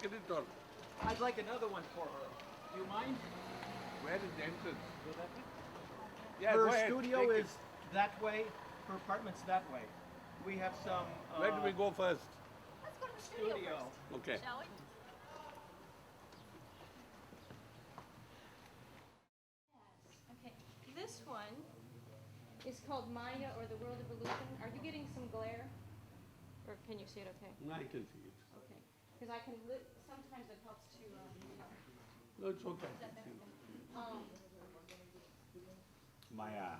taken it or? I'd like another one for her. Do you mind? Where is the entrance? Go that way? Yeah, Her go ahead. studio take is that way. Her apartment's that way. We have some. it. Where do we go first? Let's go to the studio Studio. first, Okay. shall we? Okay, this one is called Maya or the World of Illusion. Are you getting some glare? Or can you see it okay? I can see it. Okay. Because I can, sometimes it helps to, No, it's okay. is that better? Um, Maya.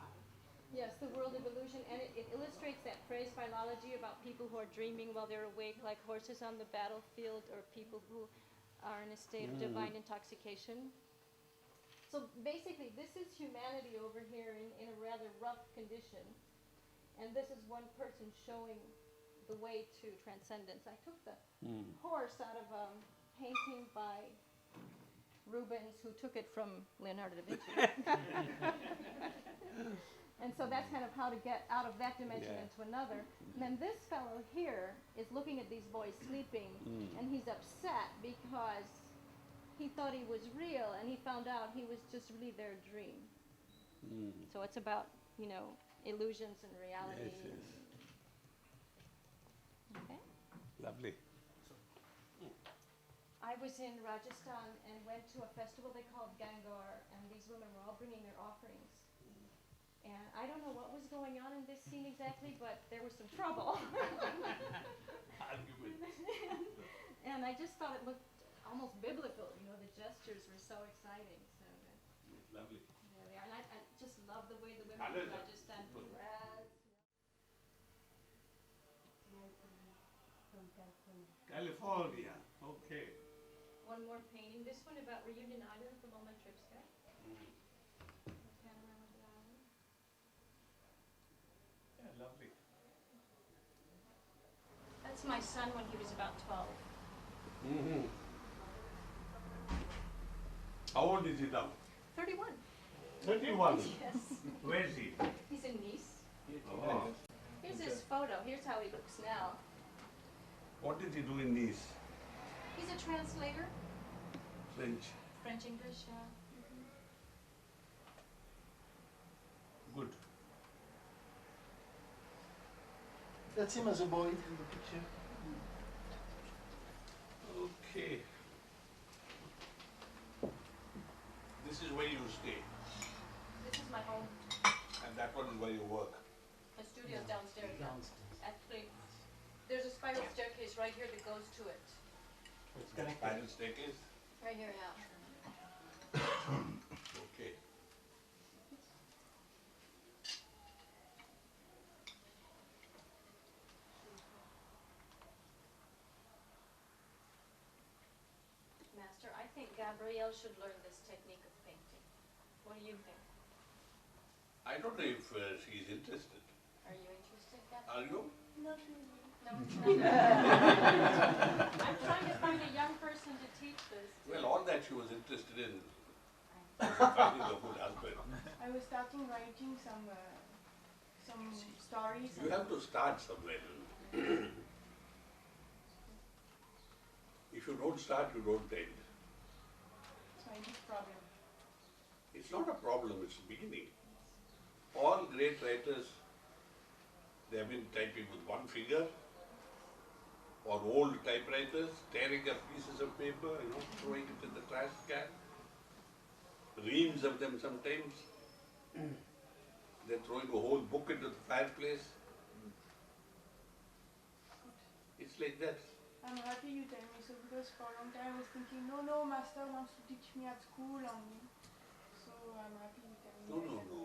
Yes, the world of illusion, and it illustrates that phrase philology about people who are dreaming while they're awake, like horses on the battlefield, or people who are in a state of divine intoxication. So basically, this is humanity over here in a rather rough condition, and this is one person showing the way to transcendence. I took the horse out of a painting by Rubens, who took it from Leonardo da Vinci. And so that's kind of how to get out of that dimension into another. And then this fellow here is looking at these boys sleeping, and he's upset because he thought he was real, and he found out he was just really their dream. So it's about, illusions and reality. Yes, yes. Okay. Lovely. I was in Rajasthan and went to a festival they called Gangar, and these women were all bringing their offerings. And I don't know what was going on in this scene exactly, but there was some trouble. And I just thought it looked almost biblical, the gestures were so exciting. So Lovely. there they are. And I just love the way the women in Rajasthan dress. California. Okay. One more painting. This one about Reunion Island from all my trips there. Panorama of the island. Yeah, lovely. That's my son when he was about 12. How old is he now? 31. 31. Yes. Where is he? He's in Nice. Oh. Here's his photo. Here's how he looks now. What did he do in Nice? He's a translator. French. French English, yeah. Good. That's him as a boy in the picture. Okay. This is where you stay, This is my home. and that one is where you work. The studio's downstairs. Downstairs. Actually, there's a spiral staircase right here that goes to it. It's connected. Spiral staircase. Right here, yeah. Okay. Master, I think Gabrielle should learn this technique of painting. What do you think? I don't know if she's interested. Are you interested, Gabrielle? Are you? No, it's not. I'm trying to find a young person to teach this. Well, all that she was interested in was finding a good husband. I was starting writing some stories. You have to start somewhere. If you don't start, you don't end. It's my big problem. It's not a problem, it's a beginning. All great writers, they have been typing with one finger, or old typewriters, tearing up pieces of paper, throwing it in the trash can. Reams of them sometimes. They're throwing a whole book into the fireplace. It's like that. I'm happy you tell me so, because for a long time I was thinking, no, master wants to teach me at school only. So I'm happy you tell me. No, no, no.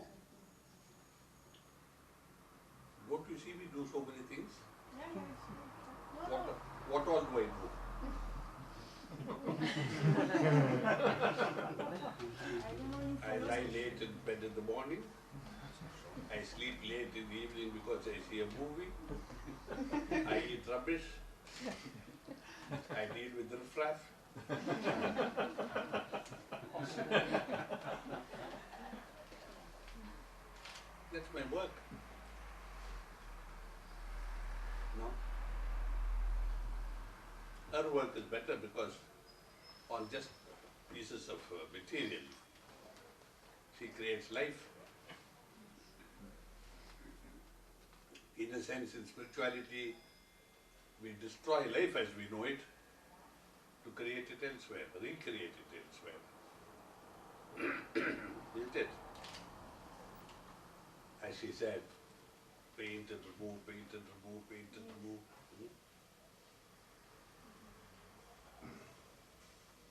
Don't you see me do so many things? Yeah, it's good. No. What all do I do? I don't know you I follow lie late in bed in the morning. I sleep late in the evening because I see a movie. I eat rubbish. I deal with riffraff. That's my work. No? her work is better because on just pieces of material, she creates life. In a sense, in spirituality, we destroy life as we know it to create it elsewhere, recreate it elsewhere. Isn't it? As she said, paint and remove, paint and remove, paint and remove.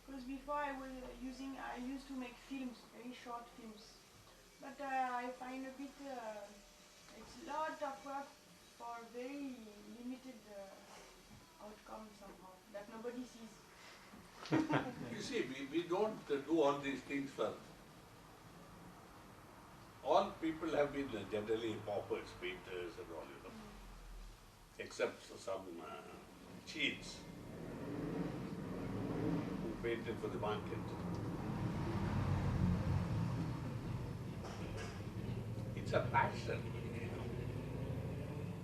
Because before I used to make films, very short films. But I find a bit, it's a lot of work for very limited outcome somehow, that nobody sees. You see, we don't do all these things for... All people have been generally paupers, painters and all, you know. Except for some cheats who painted for the market. It's a passion, you know,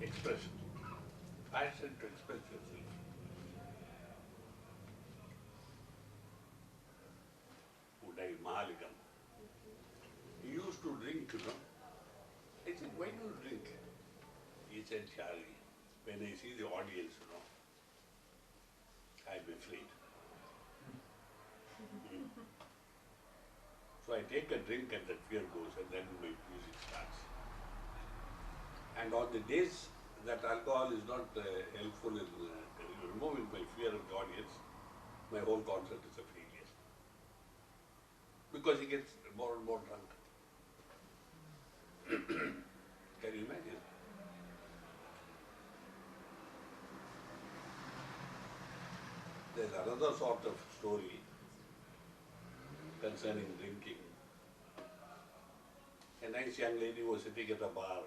expression. Passion to express yourself. Who died Mahaligam. He used to drink, you know. I said, why do you drink? He said, Charlie, when I see the audience, you know, I'm afraid. So I take a drink and that fear goes and then my music starts. And on the days that alcohol is not helpful in removing my fear of the audience, my whole concert is a failure. Because he gets more and more drunk. Can you imagine? There's another sort of story concerning drinking. A nice young lady was sitting at a bar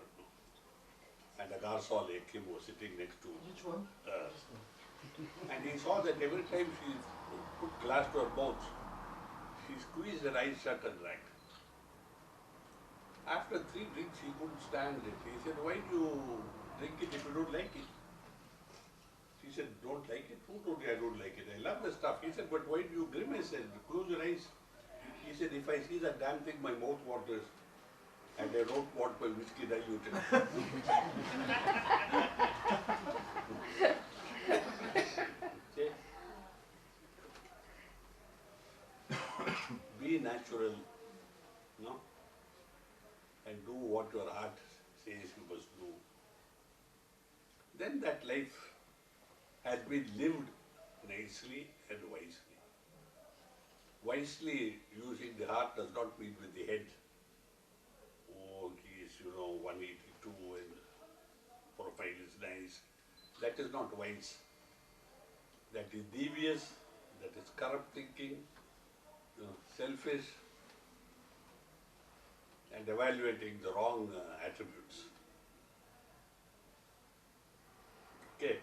and a garçon like him was sitting next to Which one? her. And he saw that every time she put glass to her mouth, she squeezed her eyes shut and drank. After 3 drinks, he couldn't stand it. He said, why do you drink it if you don't like it? She said, don't like it? Who told you I don't like it? I love the stuff. He said, but why do you grimace and close your eyes? He said, if I see that damn thing, my mouth waters. And I don't want my whiskey diluted. See? Be natural, no? And do what your heart says you must do. Then that life has been lived nicely and wisely. Wisely using the heart does not mean with the head. Oh, he is, 182 and profile is nice. That is not wise. That is devious, that is corrupt thinking, selfish, and evaluating the wrong attributes. Okay.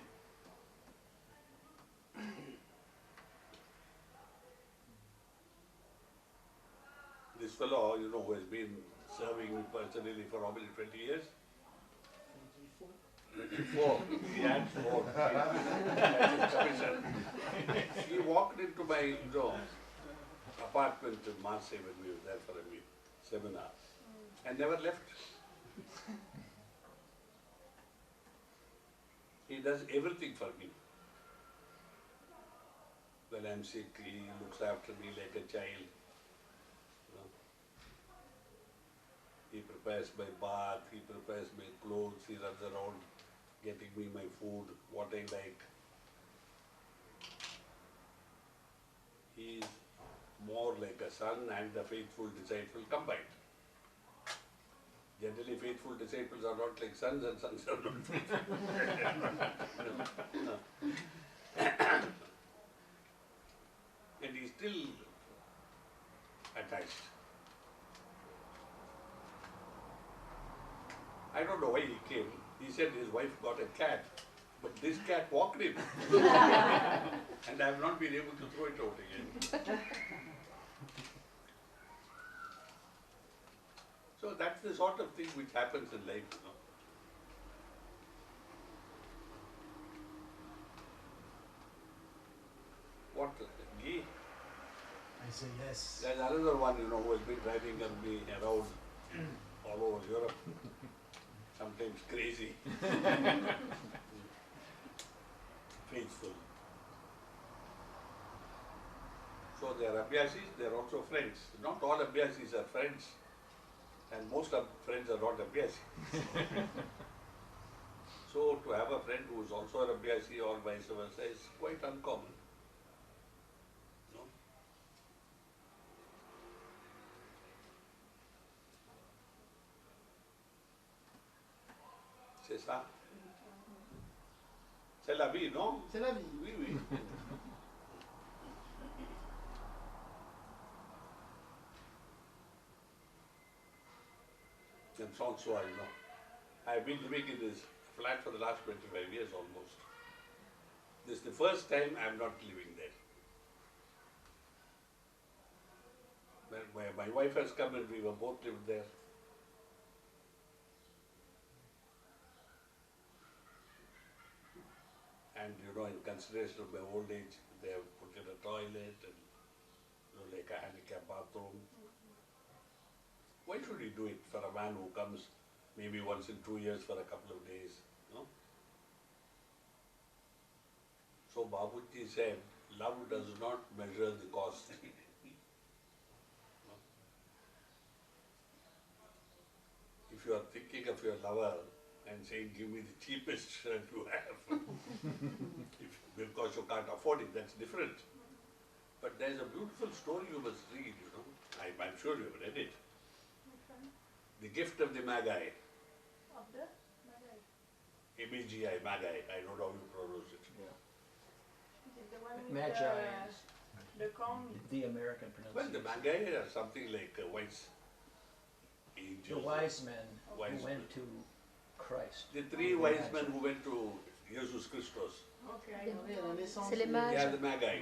This fellow, who has been serving me personally for how many, 20 years? 24. He had 4. He walked into my apartment in Marseille when we were there for a seminar and never left. He does everything for me. When I'm sick, he looks after me like a child. He prepares my bath, he prepares my clothes, he runs around getting me my food, what I like. He is more like a son and a faithful disciple combined. Generally, faithful disciples are not like sons and sons are not faithful. No. And he is still attached. I don't know why he came. He said his wife got a cat, but this cat walked in. And I have not been able to throw it out again. So that's the sort of thing which happens in life, say yes. There's another one, who has been driving me around all over Europe. Sometimes crazy. Faithful. So they are abhyasis, they are also friends. Not all abhyasis are friends. And most of friends are not abhyasis. So to have a friend who is also an abhyasi or vice versa is quite uncommon. No? C'est ça. C'est la vie, non? C'est la vie. Oui, oui. And so I've been living in this flat for the last 25 years almost. This is the first time I'm not living there. When my wife has come and we were both lived there. And in consideration of my old age, they have put in a toilet and like a handicap bathroom. Why should he do it for a man who comes maybe once in 2 years for a couple of days? No? So Babuji said, love does not measure the cost. No? If you are thinking of your lover and saying, give me the cheapest shirt you have, because you can't afford it, that's different. But there's a beautiful story you must read, I'm sure you've read it. The Gift of the Magi. Of the Magi. M-A-G-I, Magi. I don't know how you pronounce it. Yeah. Is it the one with Magi. the comb? The American Well, the pronunciation. Magi are something like wise The angels. wise men Wise who went to Christ. The three wise men who went to Jesus Christos. Okay, I know. Oui, la naissance. C'est les des- mages. They are the Magi.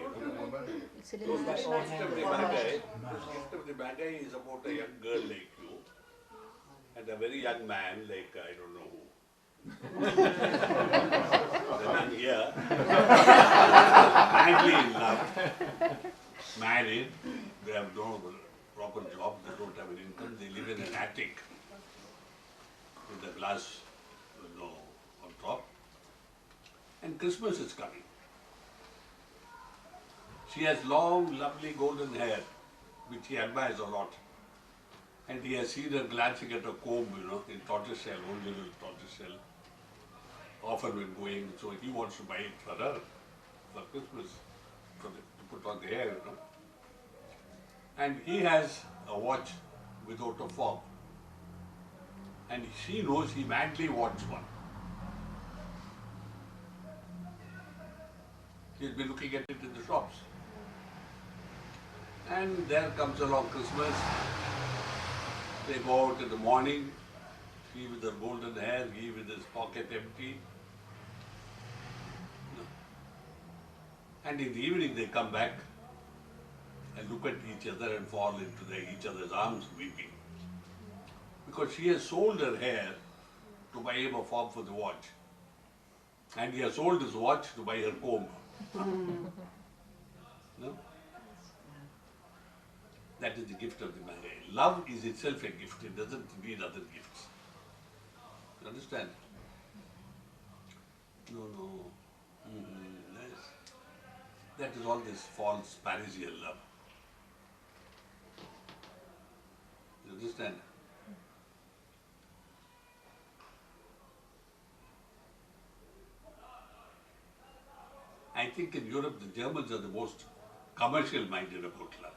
C'est les So the mages. gift of the Magi, the gift of the Magi is about a young girl like you and a very young man like I don't know who. The man here, madly in love, married, they have no proper job, they don't have an income, they live in an attic with a glass on top. And Christmas is coming. She has long, lovely golden hair, which he admires a lot. And he has seen her glancing at a comb, in tortoise shell, old little tortoise shell, often when going, so he wants to buy it for her, for Christmas, to put on the hair, And he has a watch without a fob. And she knows he madly wants one. She's been looking at it in the shops. And there comes along Christmas. They go out in the morning, she with her golden hair, he with his pocket empty. And in the evening they come back and look at each other and fall into each other's arms weeping. Because she has sold her hair to buy him a fob for the watch. And he has sold his watch to buy her comb. No? That is the gift of the Magi. Love is itself a gift, it doesn't need other gifts. You understand? No. Yes. That is all this false Parisian love. You understand? I think in Europe the Germans are the most commercial minded about love.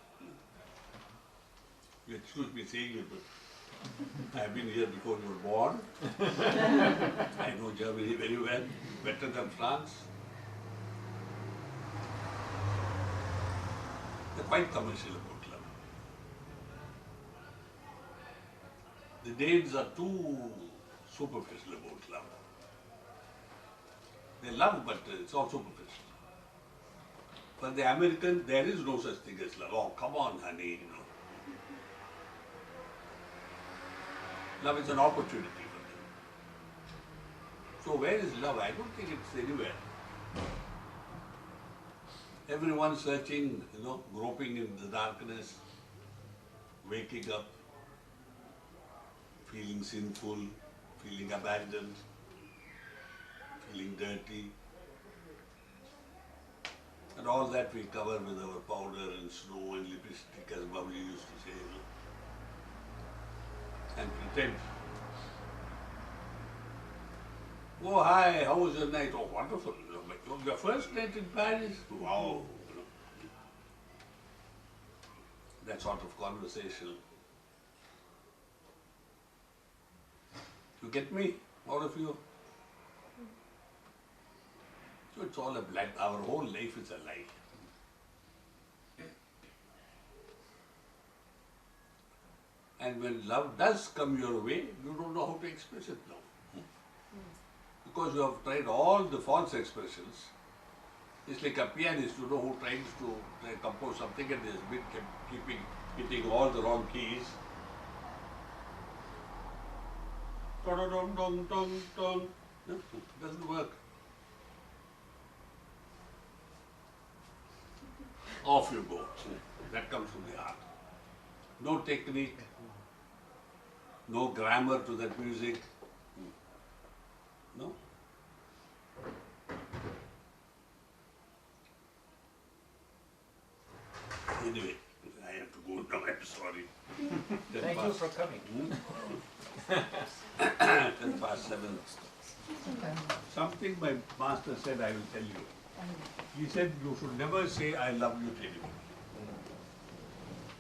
You excuse me saying it, but I have been here before you were born. I know Germany very well, better than France. They're quite commercial about love. The Danes are too superficial about love. They love, but it's all superficial. For the American, there is no such thing as love. Oh, come on, honey, Love is an opportunity for them. So where is love? I don't think it's anywhere. Everyone searching, groping in the darkness, waking up, feeling sinful, feeling abandoned, feeling dirty. And all that we cover with our powder and snow and lipstick, as Babli used to say, and pretend. Oh, hi, how was your night? Oh, wonderful. Your first night in Paris? Wow. That sort of conversation. You get me, all of you? So it's all a blank. Our whole life is a lie. And when love does come your way, you don't know how to express it now. Because you have tried all the false expressions. It's like a pianist, who tries to compose something and has been keeping hitting all the wrong keys. Dong. Doesn't work. Off you go. That comes from the heart. No technique, no grammar to that music. No? Anyway, I have to go now, I'm sorry. Thank you for coming. 7:10. Something my master said I will tell you. He said you should never say I love you to anyone.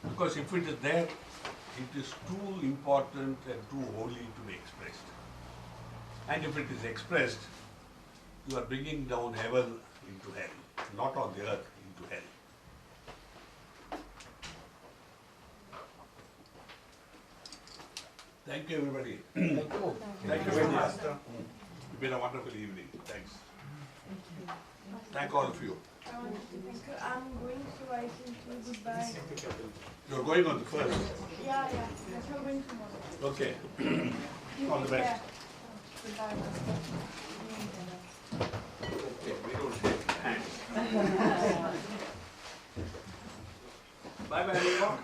Because if it is there, it is too important and too holy to be expressed. And if it is expressed, you are bringing down heaven into hell, not on the earth, into hell. Thank you, everybody. Thank you. Thank you very much. It's been a wonderful evening. Thanks. Thank all of you. I'm going, so I think goodbye. You're going on the first. Yeah. Yes, we're going tomorrow. Okay. You All the take best. care. Goodbye. Okay, we don't shake hands. Bye bye, everyone.